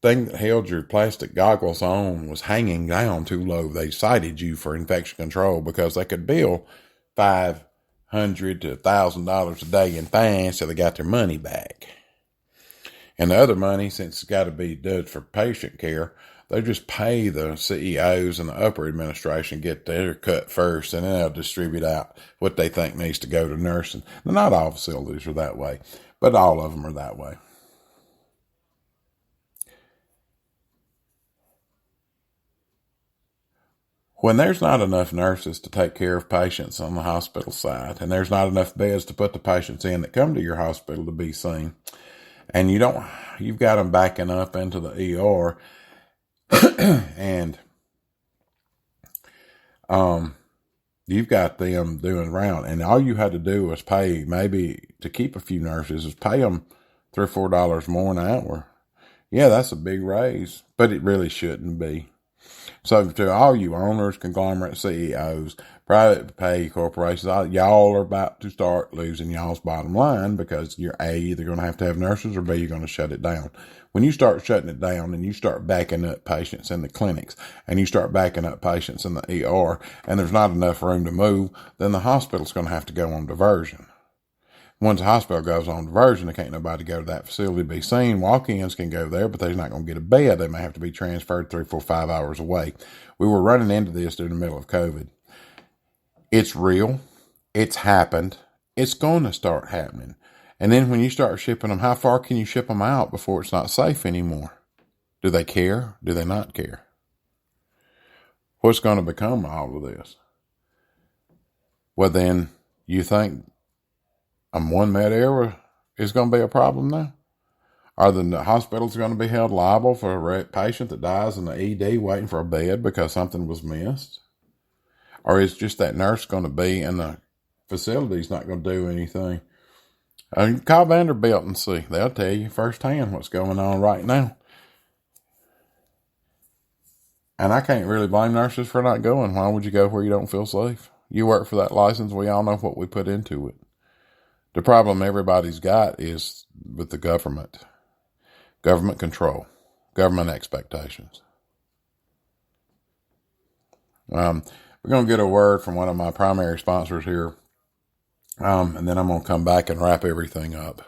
thing that held your plastic goggles on was hanging down too low, they cited you for infection control because they could bill $500 to $1,000 a day in fines till they got their money back. And the other money, since it's got to be done for patient care, they just pay the CEOs and the upper administration, get their cut first, and then they'll distribute out what they think needs to go to nursing. Now, not all facilities are that way, but all of them are that way. When there's not enough nurses to take care of patients on the hospital side, and there's not enough beds to put the patients in that come to your hospital to be seen, and you've got them backing up into the ER, and you've got them doing round, and all you had to do was pay, maybe to keep a few nurses, is pay them $3 or $4 more an hour. Yeah, that's a big raise, but it really shouldn't be. So to all you owners, conglomerate CEOs, private pay corporations, y'all are about to start losing y'all's bottom line because you're either going to have nurses, or B, you're going to shut it down. When you start shutting it down and you start backing up patients in the clinics and you start backing up patients in the ER and there's not enough room to move, then the hospital's going to have to go on diversion. Once the hospital goes on diversion, there can't nobody go to that facility to be seen. Walk-ins can go there, but they're not going to get a bed. They may have to be transferred 3, 4, 5 hours away. We were running into this during the middle of COVID. It's real. It's happened. It's going to start happening. And then when you start shipping them, how far can you ship them out before it's not safe anymore? Do they care? Do they not care? What's going to become all of this? Well, then you think one med error is going to be a problem now? Are the hospitals going to be held liable for a patient that dies in the ED waiting for a bed because something was missed? Or is just that nurse going to be in the facility's not going to do anything? You call Vanderbilt and see. They'll tell you firsthand what's going on right now. And I can't really blame nurses for not going. Why would you go where you don't feel safe? You work for that license. We all know what we put into it. The problem everybody's got is with the government control, government expectations. We're going to get a word from one of my primary sponsors here, and then I'm going to come back and wrap everything up.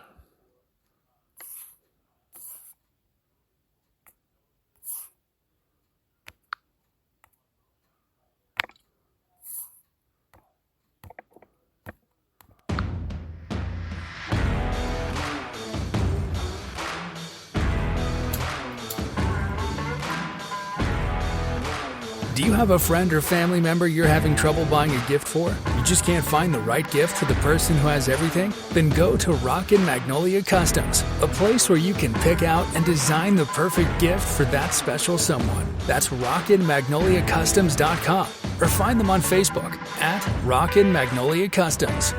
Do you have a friend or family member you're having trouble buying a gift for? You just can't find the right gift for the person who has everything? Then go to Rockin' Magnolia Customs, a place where you can pick out and design the perfect gift for that special someone. That's rockinmagnoliacustoms.com, or find them on Facebook at Rockin' Magnolia Customs.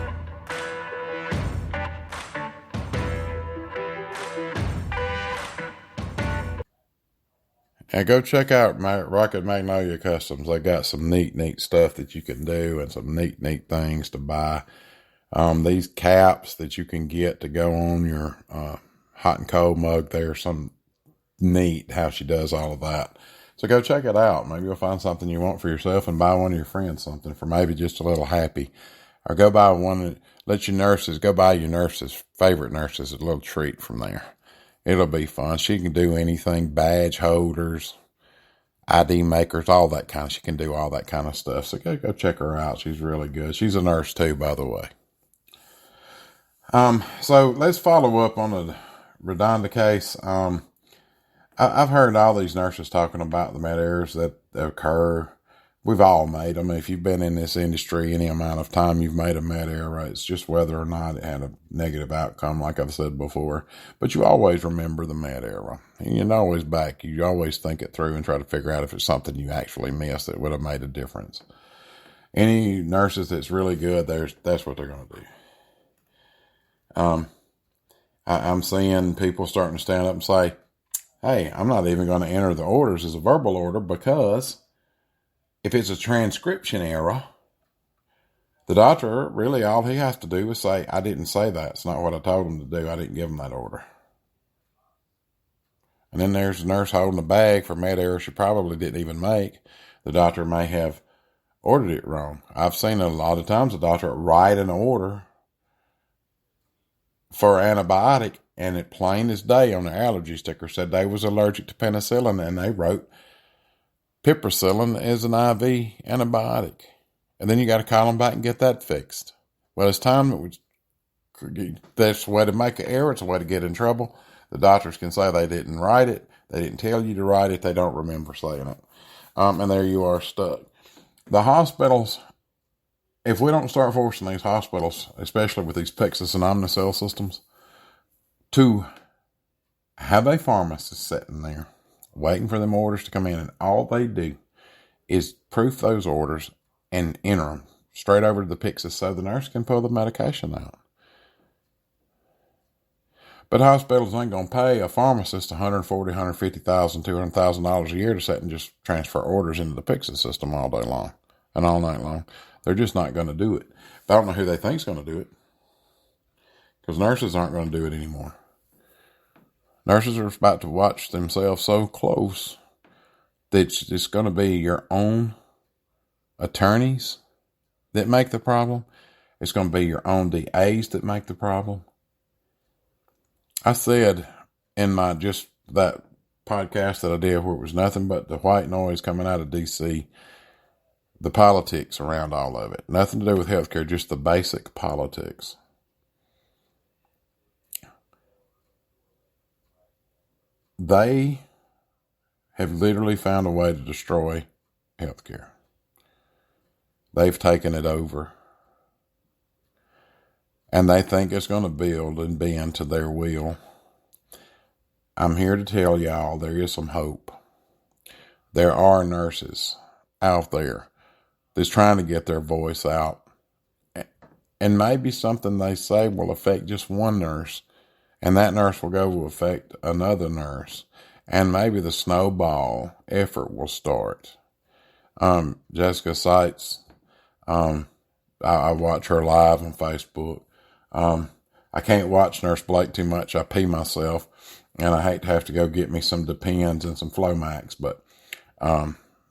And go check out Rocket Magnolia Customs. They got some neat stuff that you can do and some neat things to buy. These caps that you can get to go on your hot and cold mug, there's some neat how she does all of that. So go check it out. Maybe you'll find something you want for yourself and buy one of your friends something for maybe just a little happy. Or go buy one, let your nurses, go buy your nurses, favorite nurses, a little treat from there. It'll be fun. She can do anything, badge holders, ID makers, all that kind of, she can do all that kind of stuff. So go check her out. She's really good. She's a nurse too, by the way. So let's follow up on the Daronda case. I've heard all these nurses talking about the med errors that occur. We've all made them. If you've been in this industry any amount of time, you've made a med error. It's just whether or not it had a negative outcome, like I've said before. But you always remember the med error. And you always think it through and try to figure out if it's something you actually missed that would have made a difference. Any nurses that's really good, that's what they're going to do. I'm seeing people starting to stand up and say, hey, I'm not even going to enter the orders as a verbal order because if it's a transcription error, the doctor, really all he has to do is say, I didn't say that. It's not what I told him to do. I didn't give him that order. And then there's a nurse holding a bag for med error she probably didn't even make. The doctor may have ordered it wrong. I've seen a lot of times the doctor write an order for antibiotic, and it plain as day on the allergy sticker said they was allergic to penicillin, and they wrote piperacillin is an IV antibiotic. And then you got to call them back and get that fixed. Well, it's time that's a way to make an error. It's a way to get in trouble. The doctors can say they didn't write it. They didn't tell you to write it. They don't remember saying it. And there you are stuck. The hospitals, if we don't start forcing these hospitals, especially with these Pyxis and Omnicell systems, to have a pharmacist sitting there waiting for them orders to come in, and all they do is proof those orders and enter them straight over to the Pyxis so the nurse can pull the medication out. But hospitals ain't going to pay a pharmacist $140,000, $150,000, $200,000 a year to sit and just transfer orders into the Pyxis system all day long and all night long. They're just not going to do it. But I don't know who they think's going to do it, because nurses aren't going to do it anymore. Nurses are about to watch themselves so close that it's going to be your own attorneys that make the problem. It's going to be your own DAs that make the problem. I said in my just that podcast that I did where it was nothing but the white noise coming out of D.C., the politics around all of it. Nothing to do with healthcare, just the basic politics. They have literally found a way to destroy healthcare. They've taken it over. And they think it's going to build and bend to their will. I'm here to tell y'all there is some hope. There are nurses out there that's trying to get their voice out. And maybe something they say will affect just one nurse. And that nurse will go to affect another nurse. And maybe the snowball effort will start. Jessica Seitz, I watch her live on Facebook. I can't watch Nurse Blake too much. I pee myself, and I hate to have to go get me some Depends and some Flomax, but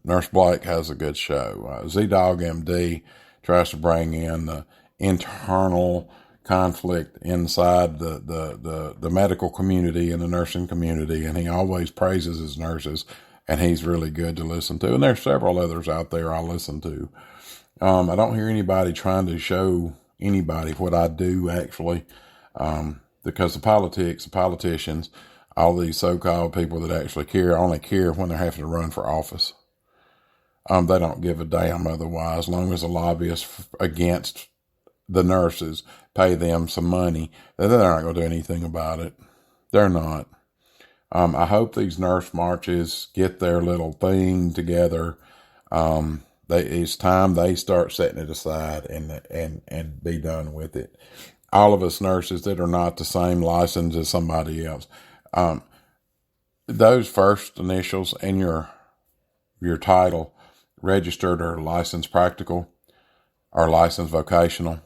Nurse Blake has a good show. Z-Dog MD tries to bring in the internal conflict inside the medical community and the nursing community, and he always praises his nurses, and he's really good to listen to. And there's several others out there I listen to. I don't hear anybody trying to show anybody what I do, actually, because the politicians, all these so-called people that actually care, only care when they're having to run for office. They don't give a damn otherwise, as long as the lobbyists against the nurses pay them some money, they're not going to do anything about it. They're not. I hope these nurse marches get their little thing together. It's time they start setting it aside and be done with it. All of us nurses that are not the same license as somebody else, those first initials in your title, registered or licensed practical or licensed vocational,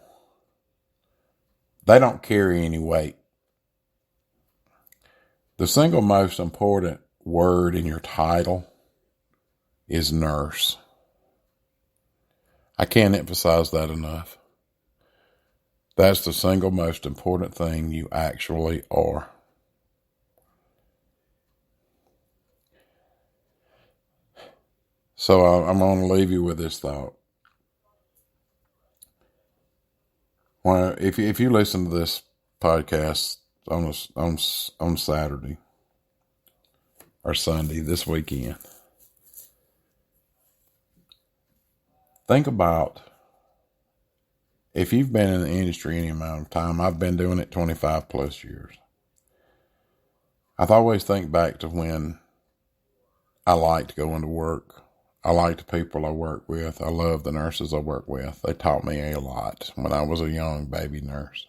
they don't carry any weight. The single most important word in your title is nurse. I can't emphasize that enough. That's the single most important thing you actually are. So I'm going to leave you with this thought. Well, if you listen to this podcast on Saturday or Sunday this weekend, think about if you've been in the industry any amount of time. I've been doing it 25 plus years. I always think back to when I liked going to work. I like the people I work with. I love the nurses I work with. They taught me a lot when I was a young baby nurse.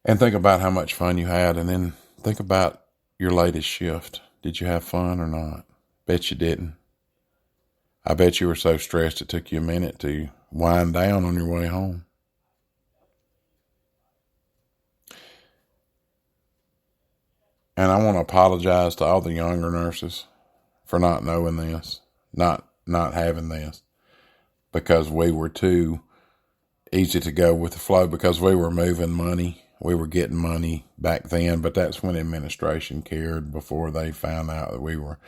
And think about how much fun you had, and then think about your latest shift. Did you have fun or not? Bet you didn't. I bet you were so stressed it took you a minute to wind down on your way home. And I want to apologize to all the younger nurses for not knowing this, not having this, because we were too easy to go with the flow, because we were moving money. We were getting money back then, but that's when administration cared, before they found out that we were,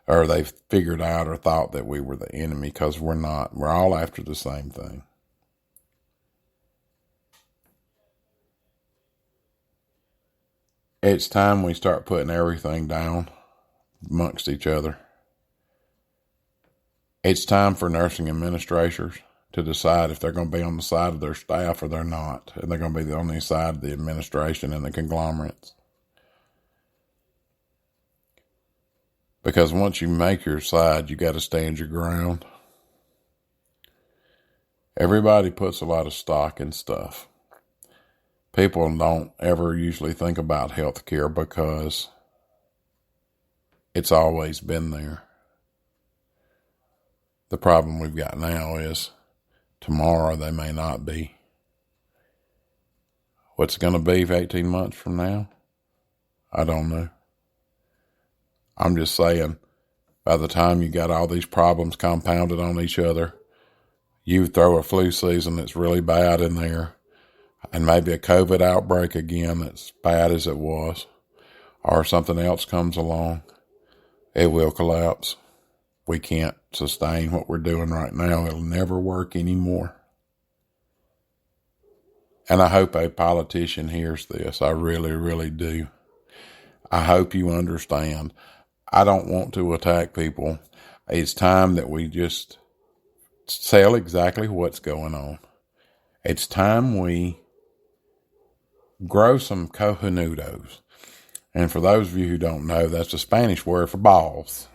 or they figured out or thought that we were the enemy, because we're not. We're all after the same thing. It's time we start putting everything down amongst each other. It's time for nursing administrators to decide if they're going to be on the side of their staff or they're not. And they're going to be on the side of the administration and the conglomerates. Because once you make your side, you got to stand your ground. Everybody puts a lot of stock in stuff. People don't ever usually think about health care because it's always been there. The problem we've got now is tomorrow they may not be. What's it going to be for 18 months from now? I don't know. I'm just saying, by the time you got all these problems compounded on each other, you throw a flu season that's really bad in there, and maybe a COVID outbreak again that's bad as it was, or something else comes along, it will collapse. We can't sustain what we're doing right now. It'll never work anymore. And I hope a politician hears this. I really, really do. I hope you understand. I don't want to attack people. It's time that we just tell exactly what's going on. It's time we grow some cojonudos. And for those of you who don't know, that's the Spanish word for balls.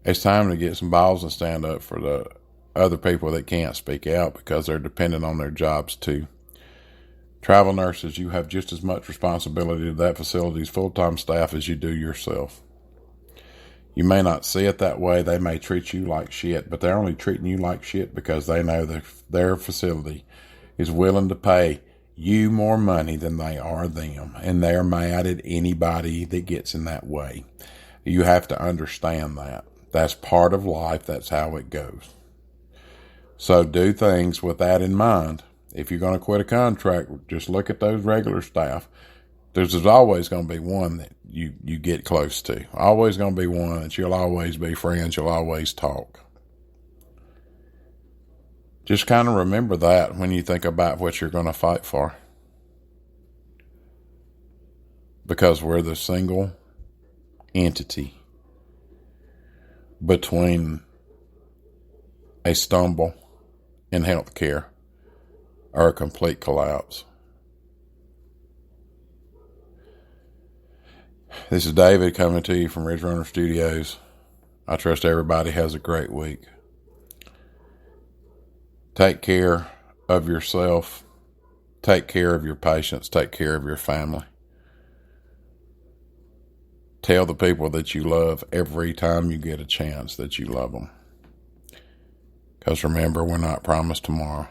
It's time to get some balls and stand up for the other people that can't speak out because they're dependent on their jobs too. Travel nurses, you have just as much responsibility to that facility's full-time staff as you do yourself. You may not see it that way. They may treat you like shit, but they're only treating you like shit because they know that their facility is willing to pay you more money than they are them, and they're mad at anybody that gets in that way. You have to understand that. That's part of life. That's how it goes. So do things with that in mind. If you're going to quit a contract, just look at those regular staff. There's always going to be one that you get close to. Always going to be one that you'll always be friends. You'll always talk. Just kind of remember that when you think about what you're going to fight for. Because we're the single entity between a stumble in healthcare or a complete collapse. This is David coming to you from Ridge Runner Studios. I trust everybody has a great week. Take care of yourself. Take care of your patients. Take care of your family. Tell the people that you love every time you get a chance that you love them. Because remember, we're not promised tomorrow.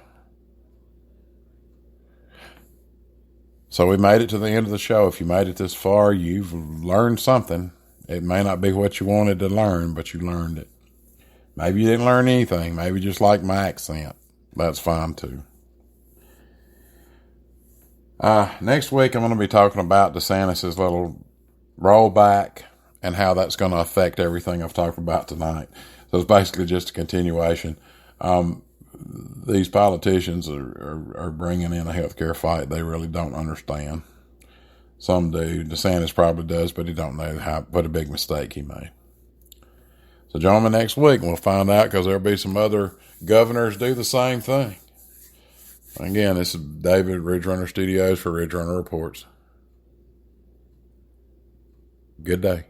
So we made it to the end of the show. If you made it this far, you've learned something. It may not be what you wanted to learn, but you learned it. Maybe you didn't learn anything. Maybe you just like my accent. That's fine too. Next week, I'm going to be talking about DeSantis' little rollback and how that's going to affect everything I've talked about tonight. So it's basically just a continuation. These politicians are bringing in a healthcare fight they really don't understand. Some do. DeSantis probably does, but he don't know what a big mistake he made. So join me next week and we'll find out, because there'll be some other governors do the same thing. Again, this is David, Ridge Runner Studios for Ridge Runner Reports. Good day.